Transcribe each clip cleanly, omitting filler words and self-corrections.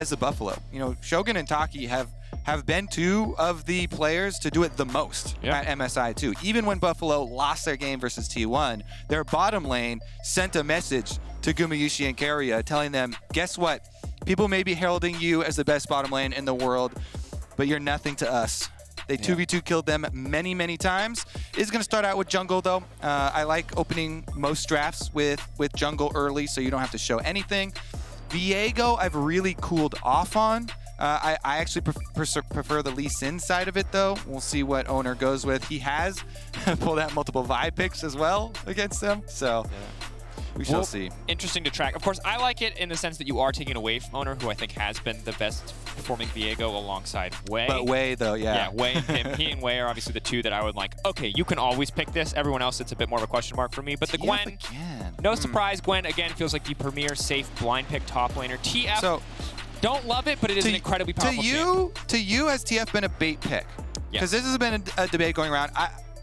as the Buffalo. You know, Shogun and Taki have been two of the players to do it the most at MSI too. Even when Buffalo lost their game versus T1, their bottom lane sent a message to Gumayusi and Keria telling them, guess what? People may be heralding you as the best bottom lane in the world, but you're nothing to us. They 2v2 killed them many, many times. It's going to start out with jungle, though. I like opening most drafts with jungle early, so you don't have to show anything. Viego, I've really cooled off on. I actually prefer the Lee Sin side of it, though. We'll see what Oner goes with. He has pulled out multiple Vi picks as well against them, so we shall see. Interesting to track. Of course, I like it in the sense that you are taking away from Oner, who I think has been the best performing Viego alongside Wei. But Wei, though, Yeah, Wei and him. He and Wei are obviously the two that I would like, okay, you can always pick this. Everyone else, it's a bit more of a question mark for me. But the Gwen, no surprise, Gwen, again, feels like the premier safe blind pick top laner. TF, so, don't love it, but it is an incredibly powerful champ. To you, has TF been a bait pick? Because this has been a debate going around.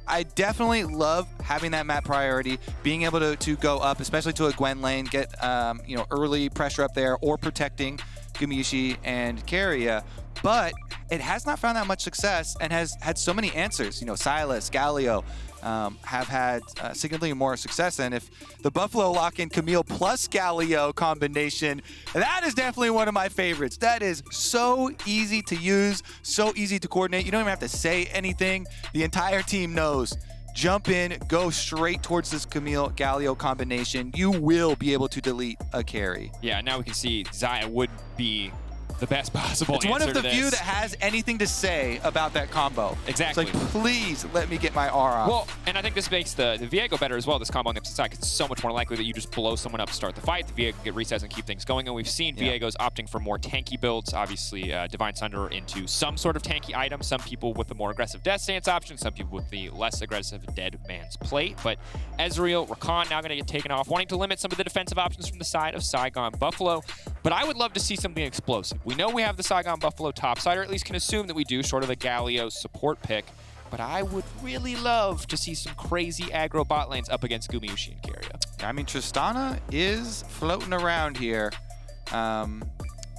I definitely love having that map priority, being able to go up, especially to a Gwen lane, get early pressure up there, or protecting Gumayusi and Keria. But it has not found that much success and has had so many answers. You know, Silas, Galio have had significantly more success. And if the Buffalo lock-in Camille plus Galio combination, that is definitely one of my favorites. That is so easy to use, so easy to coordinate. You don't even have to say anything. The entire team knows. Jump in, go straight towards this Camille Galio combination. You will be able to delete a carry. Yeah, now we can see Xayah would be the best possible answer to this. It's one of the few that has anything to say about that combo. Exactly. It's like, please let me get my R off. Well, and I think this makes the Viego better as well, this combo on the opposite side, because it's so much more likely that you just blow someone up to start the fight. The Viego can get resets and keep things going, and we've seen Viego's opting for more tanky builds. Obviously, Divine Sunder into some sort of tanky item. Some people with the more aggressive Death Stance option, some people with the less aggressive Dead Man's Plate. But Ezreal, Rakan now going to get taken off, wanting to limit some of the defensive options from the side of Saigon Buffalo. But I would love to see something explosive. We know we have the Saigon Buffalo top side, or at least can assume that we do, short of the Galio support pick. But I would really love to see some crazy aggro bot lanes up against Gumayusi and Keria. I mean, Tristana is floating around here.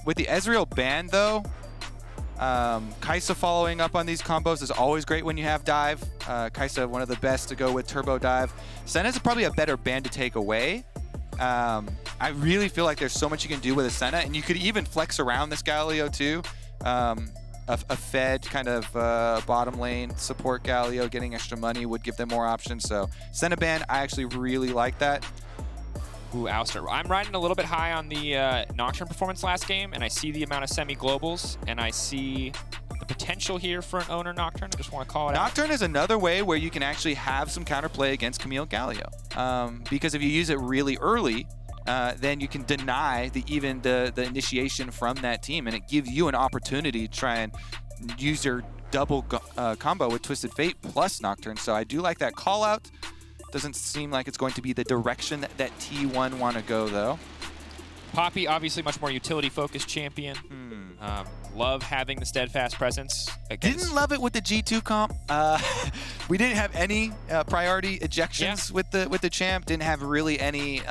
With the Ezreal ban, though, Kaisa following up on these combos is always great when you have dive. Kaisa, one of the best to go with turbo dive. Senna is probably a better ban to take away. I really feel like there's so much you can do with a Senna, and you could even flex around this Galio too. A fed kind of bottom lane support Galio, getting extra money would give them more options. So Senna ban, I actually really like that. Ooh, Ouster. I'm riding a little bit high on the Nocturne performance last game, and I see the amount of semi-globals, and I see the potential here for an Oner Nocturne. I just want to call it out. Nocturne is another way where you can actually have some counterplay against Camille Galio. Because if you use it really early, then you can deny the initiation from that team, and it gives you an opportunity to try and use your double combo with Twisted Fate plus Nocturne. So I do like that call out. Doesn't seem like it's going to be the direction that T1 want to go, though. Poppy, obviously much more utility-focused champion. Love having the steadfast presence. Didn't love it with the G2 comp. We didn't have any priority ejections with the champ. Didn't have really any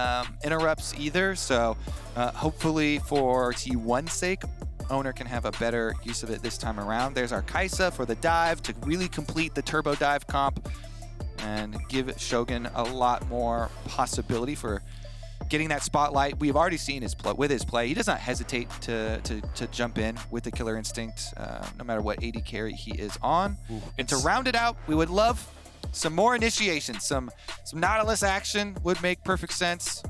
interrupts either. So hopefully for T1's sake, Oner can have a better use of it this time around. There's our Kaisa for the dive to really complete the turbo dive comp and give Shogun a lot more possibility for getting that spotlight. We've already seen with his play. He does not hesitate to jump in with the killer instinct, no matter what AD carry he is on. And to round it out, we would love some more initiations. Some Nautilus action would make perfect sense.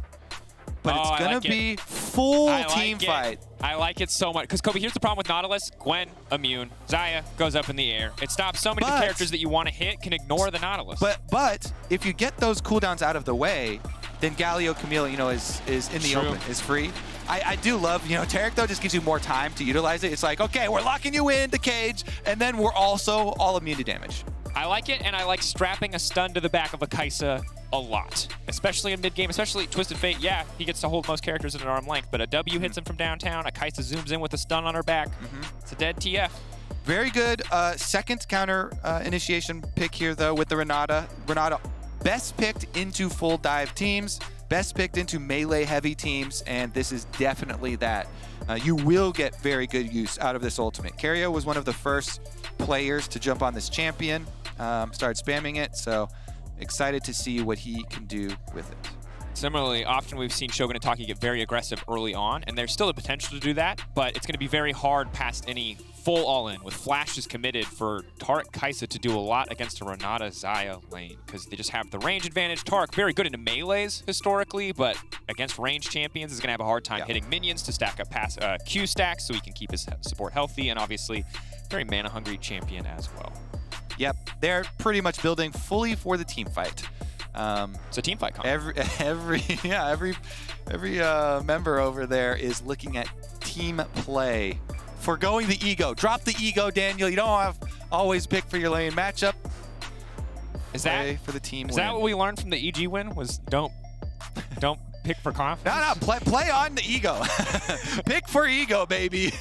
But it's going to be full team fight. I like it so much. Because, Kobe, here's the problem with Nautilus. Gwen, immune. Xayah goes up in the air. It stops so many of the characters that you want to hit can ignore the Nautilus. But if you get those cooldowns out of the way, then Galio Camille, is in the open, is free. I do love, Taric, though, just gives you more time to utilize it. It's like, okay, we're locking you in the cage, and then we're also all immune to damage. I like it, and I like strapping a stun to the back of a Kaisa a lot, especially in mid-game, especially Twisted Fate. Yeah, he gets to hold most characters at an arm length, but a W hits him from downtown, a Kaisa zooms in with a stun on her back. It's a dead TF. Very good second counter initiation pick here, though, with the Renata. Renata best picked into full dive teams, best picked into melee heavy teams, and this is definitely that. you will get very good use out of this ultimate. Keria was one of the first players to jump on this champion, started spamming it, so excited to see what he can do with it. Similarly, often we've seen Shogun and Taki get very aggressive early on, and there's still the potential to do that, but it's going to be very hard past any full all-in with flashes committed for Taric Kaisa to do a lot against a Renata Xayah lane, because they just have the range advantage. Taric very good into melees historically, but against range champions is going to have a hard time hitting minions to stack up pass Q stacks so he can keep his support healthy, and obviously very mana-hungry champion as well. Yep, they're pretty much building fully for the team fight. It's a team fight. Every member over there is looking at team play. Forgoing the ego. Drop the ego, Daniel. You don't have always pick for your lane matchup. Is that for the team? Is that what we learned from the EG win? Was don't pick for confidence? No, play on the ego. Pick for ego, baby.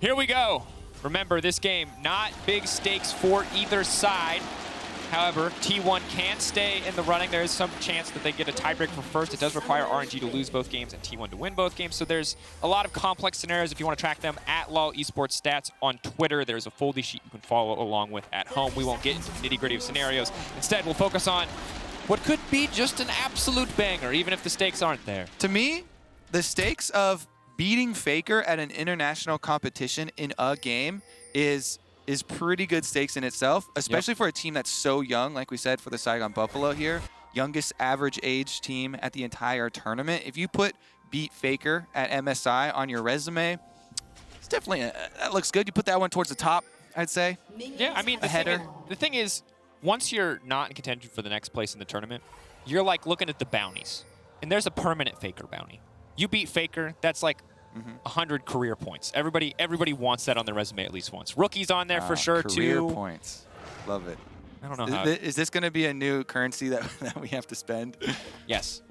Here we go. Remember, this game, not big stakes for either side. However, T1 can stay in the running. There is some chance that they get a tiebreak for first. It does require RNG to lose both games and T1 to win both games. So there's a lot of complex scenarios if you want to track them at LoL eSports Stats on Twitter. There's a foldy sheet you can follow along with at home. We won't get into the nitty-gritty of scenarios. Instead, we'll focus on what could be just an absolute banger, even if the stakes aren't there. To me, the stakes of beating Faker at an international competition in a game is pretty good stakes in itself, especially for a team that's so young, like we said, for the Saigon Buffalo here. Youngest average age team at the entire tournament. If you put beat Faker at MSI on your resume, it's definitely, that looks good. You put that one towards the top, I'd say. Yeah, I mean, the thing is, once you're not in contention for the next place in the tournament, you're like looking at the bounties. And there's a permanent Faker bounty. You beat Faker, that's like 100 career points. Everybody wants that on their resume at least once. Rookies on there for sure too. Career points. Love it. I don't know how. Is this going to be a new currency that we have to spend? Yes.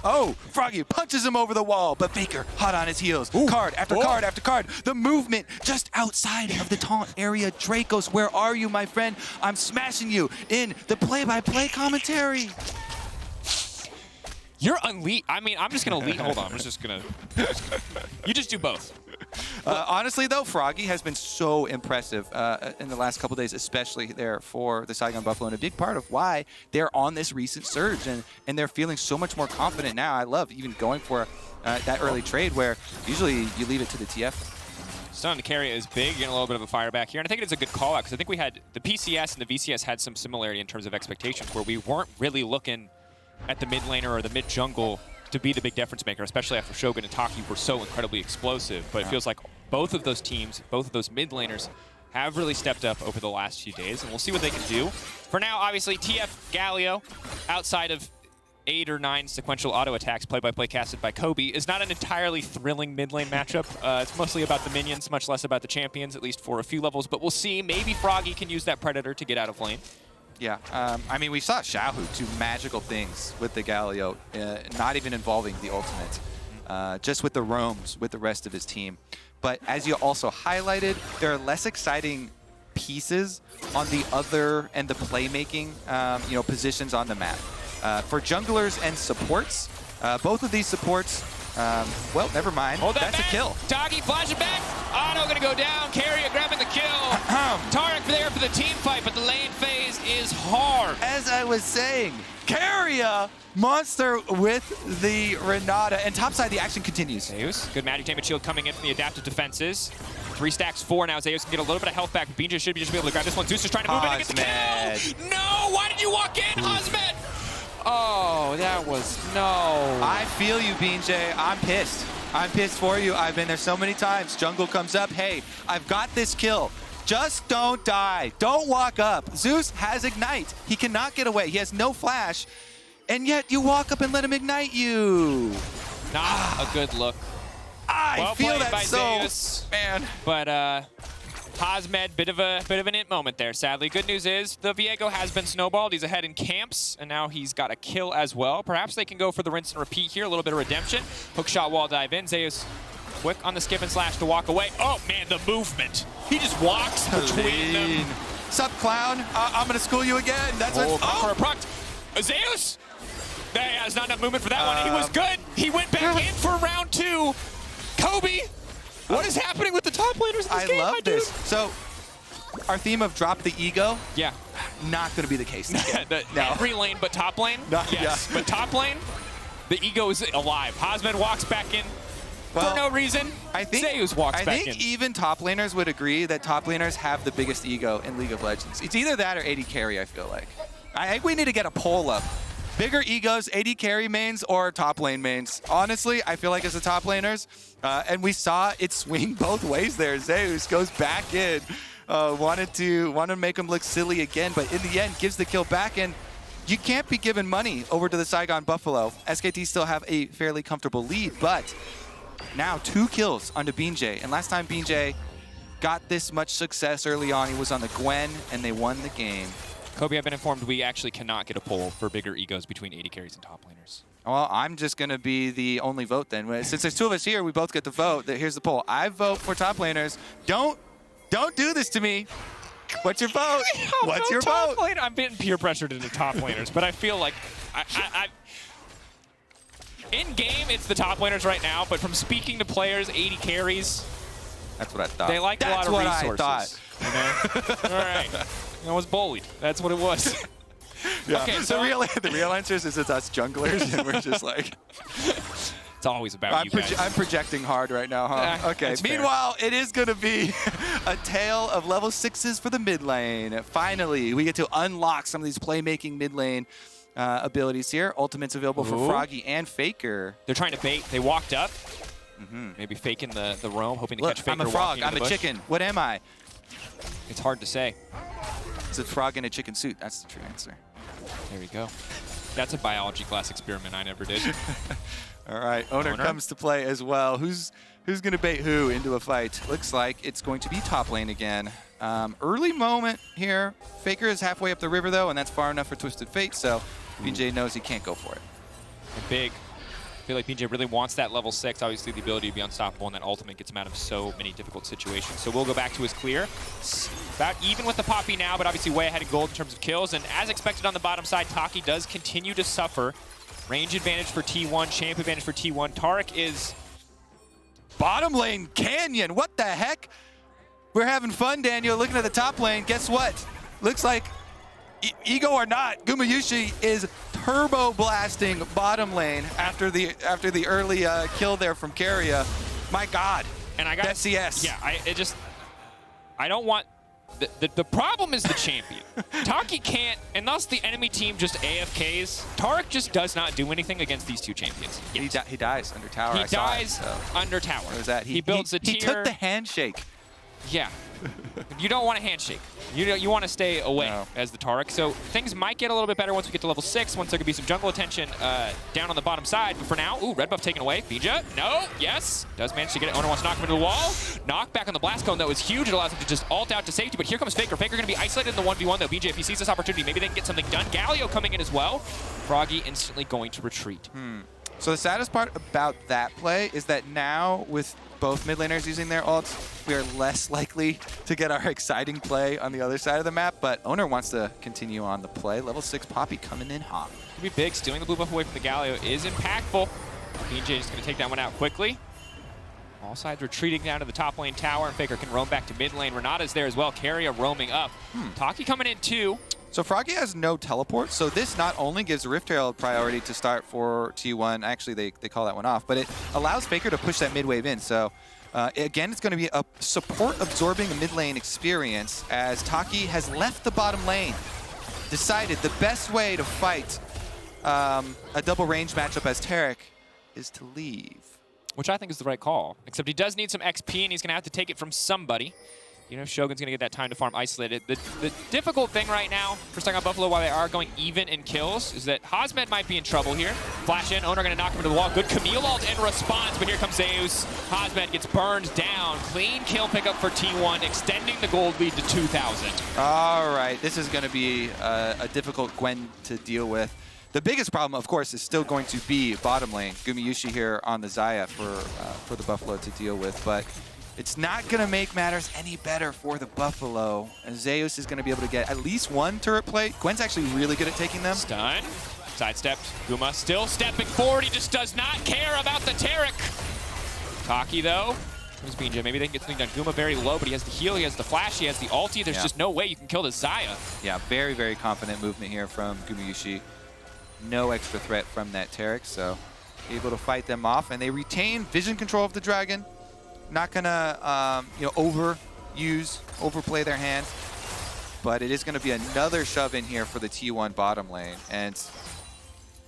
Oh, Froggy punches him over the wall, but Faker hot on his heels. Ooh. Card after card after card. The movement just outside of the taunt area. Drakos, where are you, my friend? I'm smashing you in the play-by-play commentary. You're unleashed. I mean, I'm just going to lead. Hold on. I'm just going to. You just do both. Honestly, though, Froggy has been so impressive in the last couple days, especially there for the Saigon Buffalo, and a big part of why they're on this recent surge, and they're feeling so much more confident now. I love even going for that early trade where usually you leave it to the TF. Stun to Keria is big, getting a little bit of a fire back here, and I think it's a good call out because I think we had the PCS and the VCS had some similarity in terms of expectations where we weren't really looking at the mid laner or the mid jungle to be the big difference maker, especially after Shogun and Taki were so incredibly explosive. But it feels like both of those teams, both of those mid laners, have really stepped up over the last few days, and we'll see what they can do. For now, obviously, TF Galio, outside of 8 or 9 sequential auto attacks play-by-play casted by Kobe, is not an entirely thrilling mid lane matchup. It's mostly about the minions, much less about the champions, at least for a few levels. But we'll see. Maybe Froggy can use that Predator to get out of lane. Yeah, I mean, we saw Xiaohu do magical things with the Galio, not even involving the ultimate, just with the roams with the rest of his team. But as you also highlighted, there are less exciting pieces on the other and the playmaking, positions on the map. For junglers and supports, both of these supports, well, never mind. Hold that That's back. a kill. Taki flashing back. Oner gonna go down. Keria grabbing the kill. Taric there for the team fight, but the lane phase is hard. As I was saying, Keria monster with the Renata, and topside the action continues. Zeus, good magic damage shield coming in from the adaptive defenses. 3 stacks 4 now. Zeus can get a little bit of health back. BeanJ should just be able to grab this one. Zeus is trying to move in and get the kill. No, why did you walk in, Hasmed? Oh, that was no. I feel you, BeanJ. I'm pissed. I'm pissed for you. I've been there so many times. Jungle comes up. Hey, I've got this kill. Just don't die. Don't walk up. Zeus has Ignite. He cannot get away. He has no flash. And yet you walk up and let him ignite you. Not a good look. I feel that so, Zeus, man. But Hasmed, bit of an it moment there. Sadly, good news is the Viego has been snowballed. He's ahead in camps, and now he's got a kill as well. Perhaps they can go for the rinse and repeat here. A little bit of redemption. Hook shot, wall dive in. Zeus quick on the skip and slash to walk away. Oh man, the movement. He just walks between them. Sup, clown? I'm gonna school you again. That's for a proc. Zeus. There's not enough movement for that one. He was good. He went back in for round 2. Kobe, what is happening with the top laners in this game, I love this. Dude? So, our theme of drop the ego, yeah, not going to be the case. No. Every lane but top lane? Yes, but top lane, the ego is alive. Hasmed walks back in for no reason. I think Zeus walks back in. even top laners would agree that top laners have the biggest ego in League of Legends. It's either that or AD carry, I feel like. I think we need to get a poll up. Bigger egos, AD carry mains or top lane mains? Honestly, I feel like it's the top laners. And we saw it swing both ways there. Zeus goes back in. Wanted to make him look silly again, but in the end gives the kill back, and you can't be giving money over to the Saigon Buffalo. SKT still have a fairly comfortable lead, but now 2 kills onto BeanJ, and last time BeanJ got this much success early on, he was on the Gwen, and they won the game. Kobe, I've been informed we actually cannot get a poll for bigger egos between AD carries and top laners. Well, I'm just going to be the only vote then. Since there's 2 of us here, we both get to vote. Here's the poll. I vote for top laners. Don't do this to me. What's your vote? What's your vote? I'm being peer pressured into top laners, but I feel like in game it's the top laners right now, but from speaking to players, 80 carries. That's what I thought. They like a lot of resources. That's what I thought. You know? All right. I was bullied. That's what it was. Yeah. Okay, so the real answer is it's us junglers, and we're just like. It's always about you guys. I'm projecting hard right now, huh? Okay. Meanwhile, it is going to be a tale of level 6s for the mid lane. Finally, we get to unlock some of these playmaking mid lane abilities here. Ultimates available for Froggy and Faker. They're trying to bait. They walked up. Maybe faking the roam, hoping to catch Faker. I'm a frog. I'm a chicken. What am I? It's hard to say. It's a frog in a chicken suit. That's the true answer. There we go. That's a biology class experiment I never did. All right, Oner comes to play as well. Who's going to bait who into a fight? Looks like it's going to be top lane again. Early moment here. Faker is halfway up the river, though, and that's far enough for Twisted Fate, so BeanJ knows he can't go for it. And big. I feel like BeanJ really wants that level 6, obviously the ability to be unstoppable, and that ultimate gets him out of so many difficult situations. So we'll go back to his clear. About even with the Poppy now, but obviously way ahead in gold in terms of kills. And as expected on the bottom side, Taki does continue to suffer. Range advantage for T1, champ advantage for T1. Taric is... Bottom lane canyon, what the heck? We're having fun, Daniel, looking at the top lane. Guess what? Looks like, ego or not, Gumayusi is turbo blasting bottom lane after the early kill there from Keria. My God, and I got that CS. Yeah, I don't want... The problem is the champion. Taki can't, and thus the enemy team just AFKs. Taric just does not do anything against these 2 champions. He dies under tower. He dies under tower. What was that? He builds a tier. He took the handshake. Yeah. You don't want a handshake. You want to stay away as the Taric. So things might get a little bit better once we get to level 6, once there could be some jungle attention down on the bottom side. But for now, red buff taken away. BeanJ, no, yes. Does manage to get it. Oner wants to knock him into the wall. Knock back on the blast cone, that was huge. It allows him to just ult out to safety. But here comes Faker. Faker going to be isolated in the 1v1, though. BeanJ, if he sees this opportunity, maybe they can get something done. Galio coming in as well. Froggy instantly going to retreat. So the saddest part about that play is that now with both mid laners using their ults, we are less likely to get our exciting play on the other side of the map, but Oner wants to continue on the play. Level 6 Poppy coming in hot. Could be big. Stealing the blue buff away from the Galio is impactful. BeanJ is going to take that one out quickly. All sides retreating down to the top lane tower, and Faker can roam back to mid lane. Renata's there as well. Keria roaming up. Taki coming in too. So Froggy has no teleport, so this not only gives Rift Herald priority to start for T1, actually they call that one off, but it allows Faker to push that mid wave in. So again, it's going to be a support absorbing a mid lane experience as Taki has left the bottom lane. Decided the best way to fight a double range matchup as Taric is to leave. Which I think is the right call, except he does need some XP and he's going to have to take it from somebody. You know, Shogun's going to get that time to farm isolated. The difficult thing right now for Saigon Buffalo, while they are going even in kills, is that Hasmed might be in trouble here. Flash in, Oner going to knock him into the wall. Good Camille ult in response, but here comes Zeus. Hasmed gets burned down. Clean kill pickup for T1, extending the gold lead to 2,000. All right, this is going to be a difficult Gwen to deal with. The biggest problem, of course, is still going to be bottom lane. Gumayusi here on the Xayah for the Buffalo to deal with, but it's not going to make matters any better for the Buffalo. And Zeus is going to be able to get at least one turret play. Gwen's actually really good at taking them. Stun. Sidestepped. Guma still stepping forward. He just does not care about the Taric. Taki, though. Where's BeanJ? Maybe they can get something done. Guma very low, but he has the heal, he has the flash, he has the ulti. There's just no way you can kill the Xayah. Yeah, very, very confident movement here from Gumayusi. No extra threat from that Taric, so able to fight them off. And they retain vision control of the dragon. Not gonna, overplay their hand. But it is gonna be another shove in here for the T1 bottom lane. And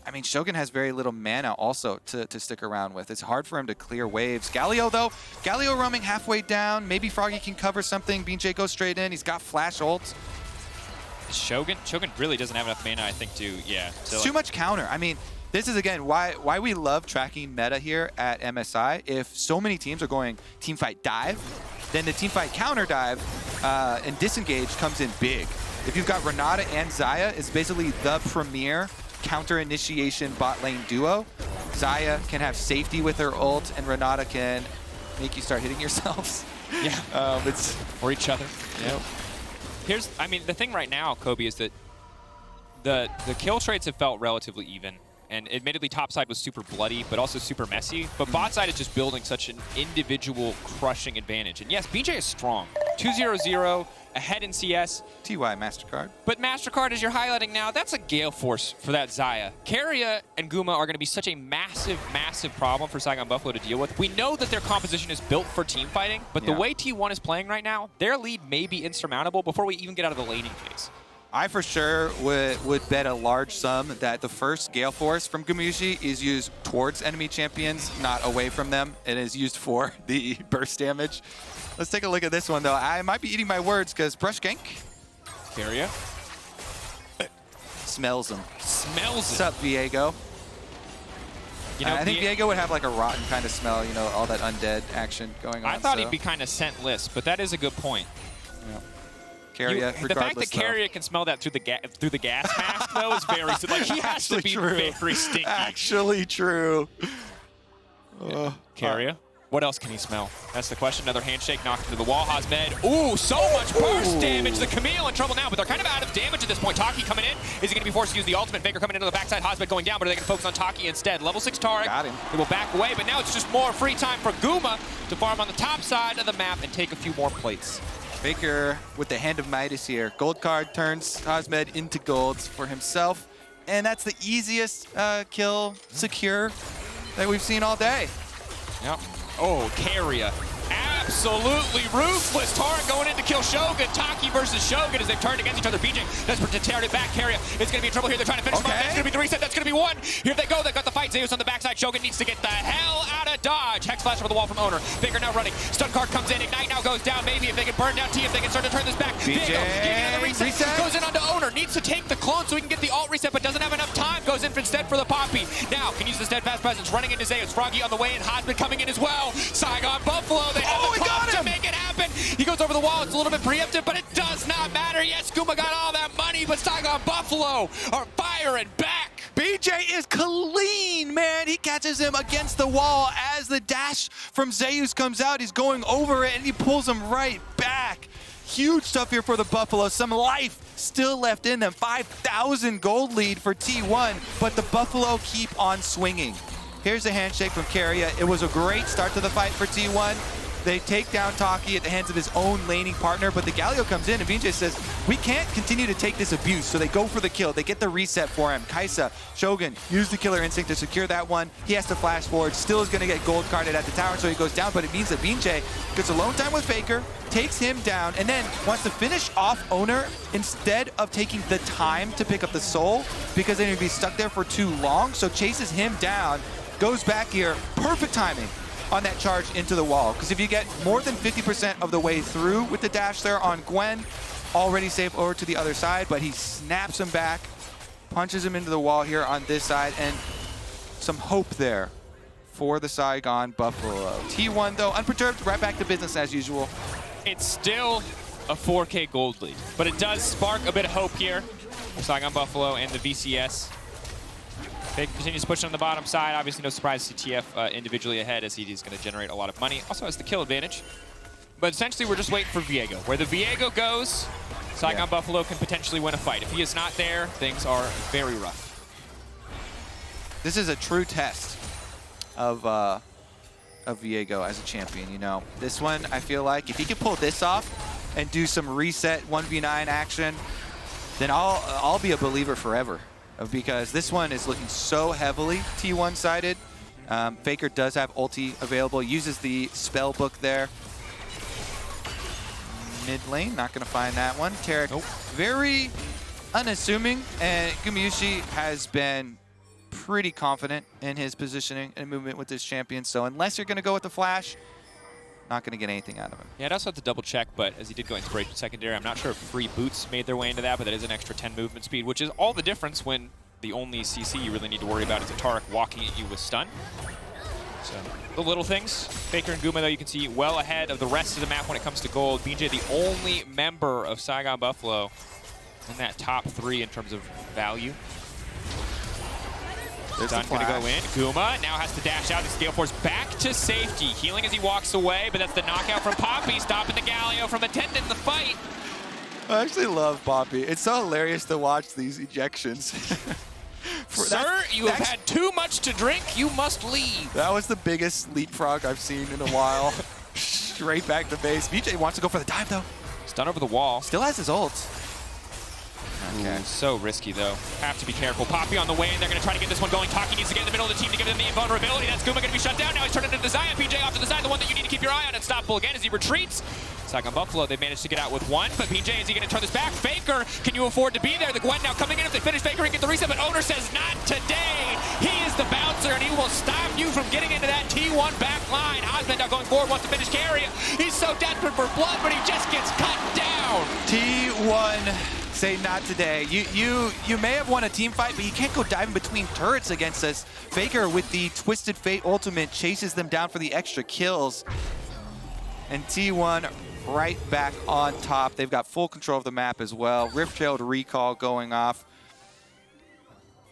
I mean, Shogun has very little mana also to stick around with. It's hard for him to clear waves. Galio, though, Galio roaming halfway down. Maybe Froggy can cover something. BeanJ goes straight in. He's got flash ults. Shogun really doesn't have enough mana, I think, It's too much counter. I mean, this is, again, why we love tracking meta here at MSI. If so many teams are going teamfight dive, then the teamfight counter dive and disengage comes in big. If you've got Renata and Xayah, it's basically the premier counter initiation bot lane duo. Xayah can have safety with her ult, and Renata can make you start hitting yourselves. Yeah, it's or each other. Yeah. I mean, the thing right now, Kobe, is that the kill traits have felt relatively even. And admittedly, top side was super bloody, but also super messy. But bot side is just building such an individual crushing advantage. And yes, BeanJ is strong. 2-0-0, ahead in CS. TY MasterCard. But MasterCard, as you're highlighting now, that's a gale force for that Xayah. Keria and Guma are going to be such a massive, massive problem for Saigon Buffalo to deal with. We know that their composition is built for team fighting, but the way T1 is playing right now, their lead may be insurmountable before we even get out of the laning phase. I for sure would bet a large sum that the first Gale Force from Gumayusi is used towards enemy champions, not away from them. It is used for the burst damage. Let's take a look at this one, though. I might be eating my words because Brush Gank. Keria. Smells him. Smells What's up, Viego? You know, I think Viego would have like a rotten kind of smell, you know, all that undead action going on. I thought he'd be kind of scentless, but that is a good point. Yeah. Keria, the fact that Keria can smell that through the gas mask, though, is very like he has to be very stinky. Actually true. Keria. What else can he smell? That's the question. Another handshake knocked into the wall. Hasmed. Ooh, so much burst damage. The Camille in trouble now, but they're kind of out of damage at this point. Taki coming in. Is he going to be forced to use the ultimate? Viego coming into the backside. Hasmed going down, but are they going to focus on Taki instead? Level 6 Taric. Got him. They will back away, but now it's just more free time for Guma to farm on the top side of the map and take a few more plates. Faker with the hand of Midas here. Gold card turns Hasmed into golds for himself. And that's the easiest kill secure that we've seen all day. Yep. Oh, Keria. Absolutely ruthless. Taric going in to kill Shogun. Taki versus Shogun as they've turned against each other. BeanJ desperate to tear it back. Keria is going to be in trouble here. They're trying to finish. That's going to be the reset. That's going to be one. Here they go. They've got the fight. Zeus on the backside. Shogun needs to get the hell out of dodge. Hex flash over the wall from Oner. Faker now running. Stun card comes in. Ignite now goes down. Maybe if they can burn down T, if they can start to turn this back. BeanJ. Viego getting another reset. Goes in onto Oner. Needs to take the clone so he can get the alt reset, but doesn't have enough time. Goes in instead for the Poppy. Now can use the steadfast presence. Running into Zeus. Froggy on the way, and Hasmed coming in as well. Saigon Buffalo. They have the clock to make it happen. He goes over the wall. It's a little bit preemptive, but it does not matter. Yes, Guma got all that money, but Saigon Buffalo are firing back. BeanJ is clean, man. He catches him against the wall as the dash from Zeus comes out. He's going over it, and he pulls him right back. Huge stuff here for the Buffalo. Some life still left in them. 5,000 gold lead for T1, but the Buffalo keep on swinging. Here's a handshake from Keria. It was a great start to the fight for T1. They take down Taki at the hands of his own laning partner, but the Galio comes in and BeanJ says, we can't continue to take this abuse. So they go for the kill. They get the reset for him. Kaisa, Shogun, use the killer instinct to secure that one. He has to flash forward. Still is going to get gold carded at the tower, so he goes down, but it means that BeanJ gets alone time with Faker, takes him down, and then wants to finish off Oner instead of taking the time to pick up the soul because then he'd be stuck there for too long. So chases him down, goes back here. Perfect timing on that charge into the wall. Because if you get more than 50% of the way through with the dash there on Gwen, already safe over to the other side, but he snaps him back, punches him into the wall here on this side, and some hope there for the Saigon Buffalo. T1, though, unperturbed, right back to business as usual. It's still a 4K gold lead, but it does spark a bit of hope here for Saigon Buffalo and the VCS. They continues pushing on the bottom side. Obviously, no surprise to TF individually ahead as he's going to generate a lot of money. Also has the kill advantage. But essentially, we're just waiting for Viego. Where the Viego goes, Saigon Buffalo can potentially win a fight. If he is not there, things are very rough. this is a true test of Viego as a champion, you know. This one, I feel like if he could pull this off and do some reset 1v9 action, then I'll be a believer forever, because this one is looking so heavily T1 sided. Faker does have ulti available, uses the spell book there. Mid lane, not gonna find that one. Taric, very unassuming, and Gumayusi has been pretty confident in his positioning and movement with this champion, so unless you're gonna go with the flash, not gonna get anything out of him. Yeah, I'd also have to double check, but as he did go Inspiration Secondary, I'm not sure if free boots made their way into that, but that is an extra 10 movement speed, which is all the difference when the only CC you really need to worry about is a Taric walking at you with stun. So the little things. Faker and Guma, though, you can see well ahead of the rest of the map when it comes to gold. BeanJ, the only member of Saigon Buffalo in that top 3 in terms of value. Stun gonna go in. Guma now has to dash out. The Gale Force back to safety. Healing as he walks away, but that's the knockout from Poppy, stopping the Galio from attending the fight. I actually love Poppy. It's so hilarious to watch these ejections. Sir, you have had too much to drink. You must leave. That was the biggest leapfrog I've seen in a while. Straight back to base. BeanJ wants to go for the dive, though. Stun over the wall. Still has his ult. Okay. Ooh, so risky, though. Have to be careful. Poppy on the way, and they're going to try to get this one going. Taki needs to get in the middle of the team to give them the invulnerability. That's Guma going to be shut down. Now he's turned into the Xayah. BeanJ off to the side, the one that you need to keep your eye on. Unstoppable again as he retreats. Saigon Buffalo, they managed to get out with one, but BeanJ, is he going to turn this back? Faker, can you afford to be there? The Gwen now coming in. If they finish Faker and get the reset, but Oner says not today. He is the bouncer, and he will stop you from getting into that T1 back line. Hasmed now going forward, wants to finish Keria. He's so desperate for blood, but he just gets cut down. T1. Say not today. You may have won a team fight, but you can't go diving between turrets against us. Faker with the Twisted Fate ultimate chases them down for the extra kills. And T1 right back on top. They've got full control of the map as well. Rift-Trailed recall going off.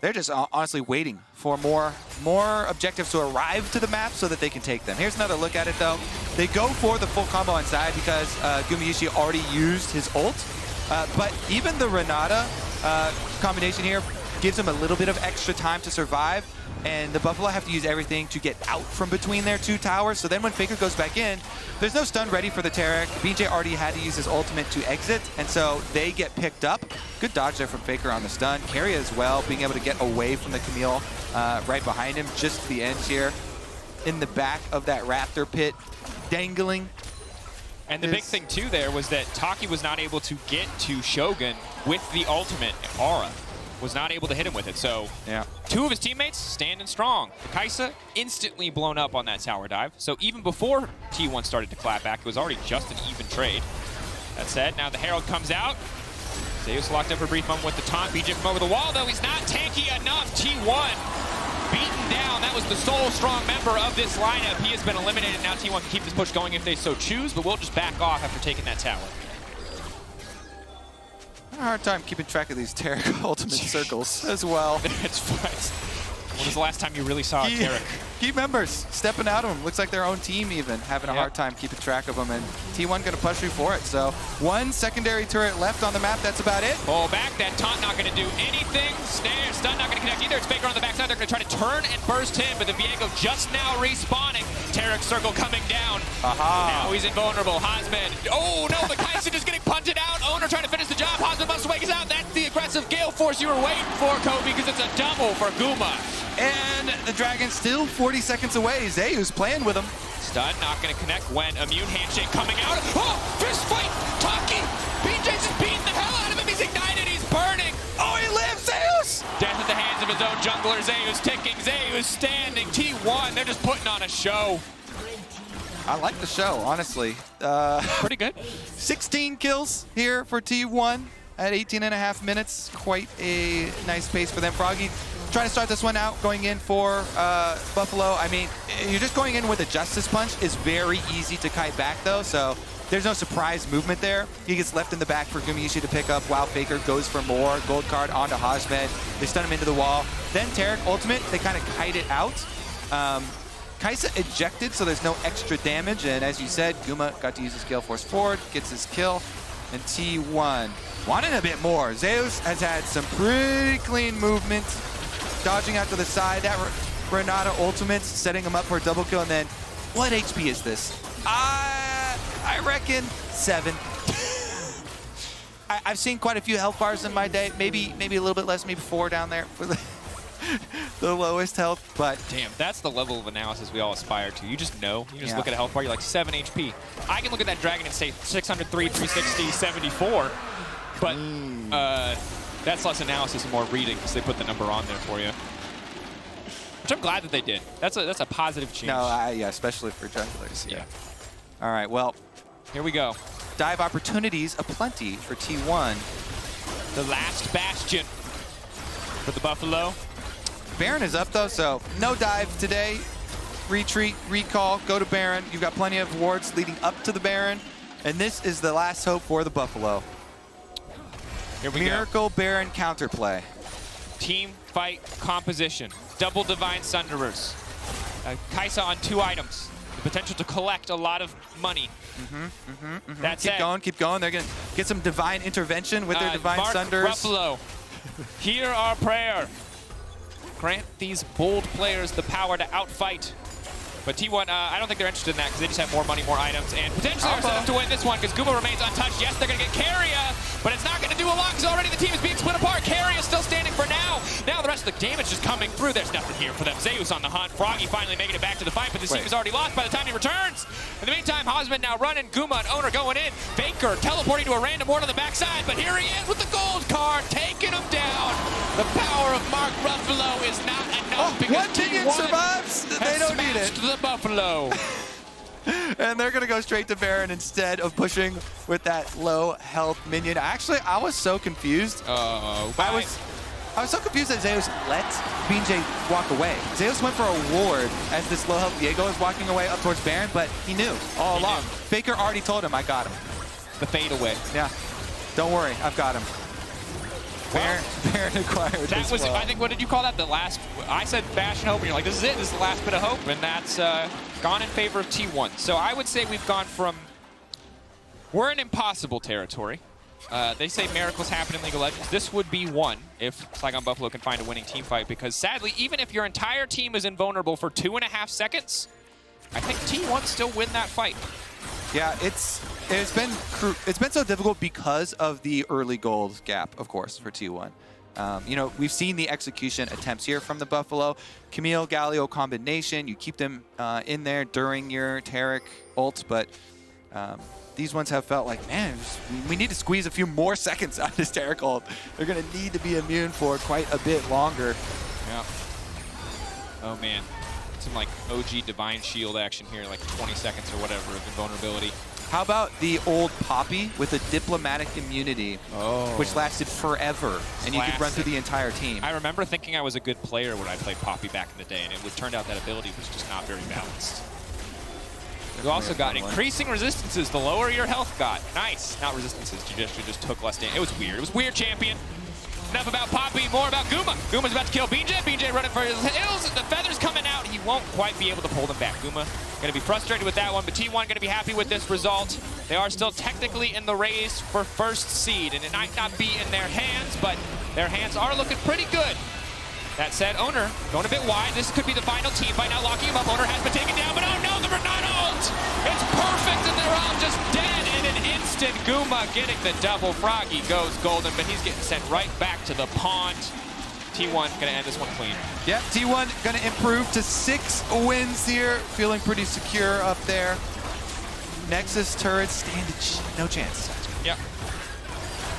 They're just honestly waiting for more objectives to arrive to the map so that they can take them. Here's another look at it, though. They go for the full combo inside because Gumayusi already used his ult. But even the Renata combination here gives them a little bit of extra time to survive, and the Buffalo have to use everything to get out from between their 2 towers. So then when Faker goes back in, there's no stun ready for the Taric. BeanJ already had to use his ultimate to exit, and so they get picked up. Good dodge there from Faker on the stun. Keria as well, being able to get away from the Camille right behind him, just to the end here. In the back of that Raptor pit, dangling. And the big thing, too, there was that Taki was not able to get to Shogun with the ultimate aura. Was not able to hit him with it. So, yeah. 2 of his teammates standing strong. Kaisa instantly blown up on that tower dive. So even before T1 started to clap back, it was already just an even trade. That said, now the Herald comes out. Zeus locked up for a brief moment with the taunt. BeanJ from over the wall, though. He's not tanky enough. T1 beaten down. That was the sole strong member of this lineup. He has been eliminated. Now T1 can keep this push going if they so choose, but we'll just back off after taking that tower. I have a hard time keeping track of these Taric ultimate circles as well. It's fine. When was the last time you really saw a Taric? Key members stepping out of them. Looks like their own team even having a hard time keeping track of them, and T1 going to push through for it. So 1 secondary turret left on the map. That's about it. Pull back. That taunt not going to do anything. Snare, stun not going to connect either. It's Faker on the backside. They're going to try to turn and burst him, but the Viego just now respawning. Taric circle coming down. Now he's invulnerable. Hasmed. Oh no, the Kaisa just getting punted out. Oner trying to finish the job. Hasmed must wake us out. That's the aggressive Gale Force you were waiting for, Kobe, because it's a double for Guma. And the Dragon still 40 seconds away. Zeus playing with him. Stun not going to connect when immune handshake coming out. Oh, fist fight. Taki. BeanJ's just beating the hell out of him. He's ignited. He's burning. Oh, he lives, Zeus. Death at the hands of his own jungler. Zeus ticking. Zeus standing. T1. They're just putting on a show. I like the show, honestly. Pretty good. 16 kills here for T1 at 18.5 minutes. Quite a nice pace for them. Froggy trying to start this one out, going in for Buffalo. I mean, you're just going in with a Justice Punch is very easy to kite back, though, so there's no surprise movement there. He gets left in the back for Gumayusi to pick up while Faker goes for more. Gold card onto Hasmed. They stun him into the wall. Then Taric ultimate, they kind of kite it out. Kaisa ejected, so there's no extra damage, and as you said, Guma got to use his Gale Force forward, gets his kill, and T1 wanted a bit more. Zeus has had some pretty clean movement dodging out to the side. That Renata ultimate setting him up for a double kill. And then, what HP is this? I reckon 7. I've seen quite a few health bars in my day. Maybe a little bit less, maybe 4 down there for the lowest health. But damn, that's the level of analysis we all aspire to. You just know. You just look at a health bar, you're like 7 HP. I can look at that dragon and say 603, 360, 74. But that's less analysis and more reading because they put the number on there for you. Which I'm glad that they did. That's a positive change. No, yeah, especially for junglers. Yeah. All right, well, here we go. Dive opportunities aplenty for T1. The last bastion for the Buffalo. Baron is up though, so no dive today. Retreat, recall, go to Baron. You've got plenty of wards leading up to the Baron. And this is the last hope for the Buffalo. Here we Miracle Baron counterplay. Team fight composition. Double Divine Sunderers. Kaisa on 2 items. The potential to collect a lot of money. That's keep going, keep going. They're going to get some divine intervention with their Divine Sunders. Buffalo, hear our prayer. Grant these bold players the power to outfight. But T1, I don't think they're interested in that because they just have more money, more items, and potentially are set up to win this one because Guma remains untouched. Yes, they're going to get Keria, but it's not going to do a lot because already the team is being split apart. Keria still standing for now. Now the rest of the damage is coming through. There's nothing here for them. Zeus on the hunt. Froggy finally making it back to the fight, but the team is already lost by the time he returns. In the meantime, Hasmed now running. Guma and Oner going in. Faker teleporting to a random ward on the backside, but here he is with the gold card, taking him down. The power of Mark Buffalo is not enough because one minion survives. They don't need it. The Buffalo. And they're going to go straight to Baron instead of pushing with that low health minion. Actually, I was so confused. I was so confused that Zeus let BeanJ walk away. Zeus went for a ward as this low health Viego was walking away up towards Baron, but he knew all along. Faker already told him, I got him. The fade away. Yeah. Don't worry, I've got him. Baron acquired that was, I think, what did you call that? The last, I said Bastion Hope, and you're like, this is it, this is the last bit of hope, and that's gone in favor of T1. So I would say we've gone from, we're in impossible territory. They say miracles happen in League of Legends. This would be one if Saigon Buffalo can find a winning team fight, because sadly, even if your entire team is invulnerable for 2.5 seconds, I think T1 still win that fight. Yeah, it's been so difficult because of the early gold gap, of course, for T1. You know, we've seen the execution attempts here from the Buffalo. Camille, Galio combination, you keep them in there during your Taric ult, but these ones have felt like, man, we need to squeeze a few more seconds out of this Taric ult. They're going to need to be immune for quite a bit longer. Yeah. Oh, man. Some like OG Divine Shield action here, like 20 seconds or whatever of invulnerability. How about the old Poppy with a diplomatic immunity, which lasted forever, and you could run through the entire team? I remember thinking I was a good player when I played Poppy back in the day, and it turned out that ability was just not very balanced. You also got increasing resistances the lower your health got. Nice. Not resistances, you just took less damage. It was weird. It was weird, champion. Enough about Poppy, more about Guma. Guma's about to kill BeanJ. BeanJ running for his hills. The feathers coming out. He won't quite be able to pull them back. Guma going to be frustrated with that one, but T1 going to be happy with this result. They are still technically in the race for first seed, and it might not be in their hands, but their hands are looking pretty good. That said, Oner going a bit wide. This could be the final team fight now, locking him up. Oner has been taken down, but oh no, the Renata ult! It's perfect, and they're all just dead in an instant. Guma getting the double. Froggy goes golden, but he's getting sent right back to the pond. T1 going to end this one clean. Yep, T1 going to improve to 6 wins here. Feeling pretty secure up there. Nexus turrets stand no chance. Yep.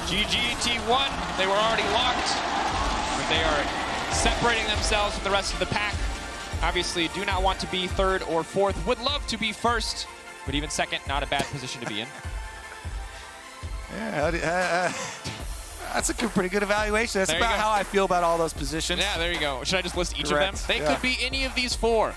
GG T1. They were already locked, but they are separating themselves from the rest of the pack. Obviously, do not want to be 3rd or 4th. Would love to be 1st, but even 2nd, not a bad position to be in. Yeah, that's a pretty good evaluation. That's about how I feel about all those positions. Yeah, there you go. Should I just list each of them? They could be any of these 4.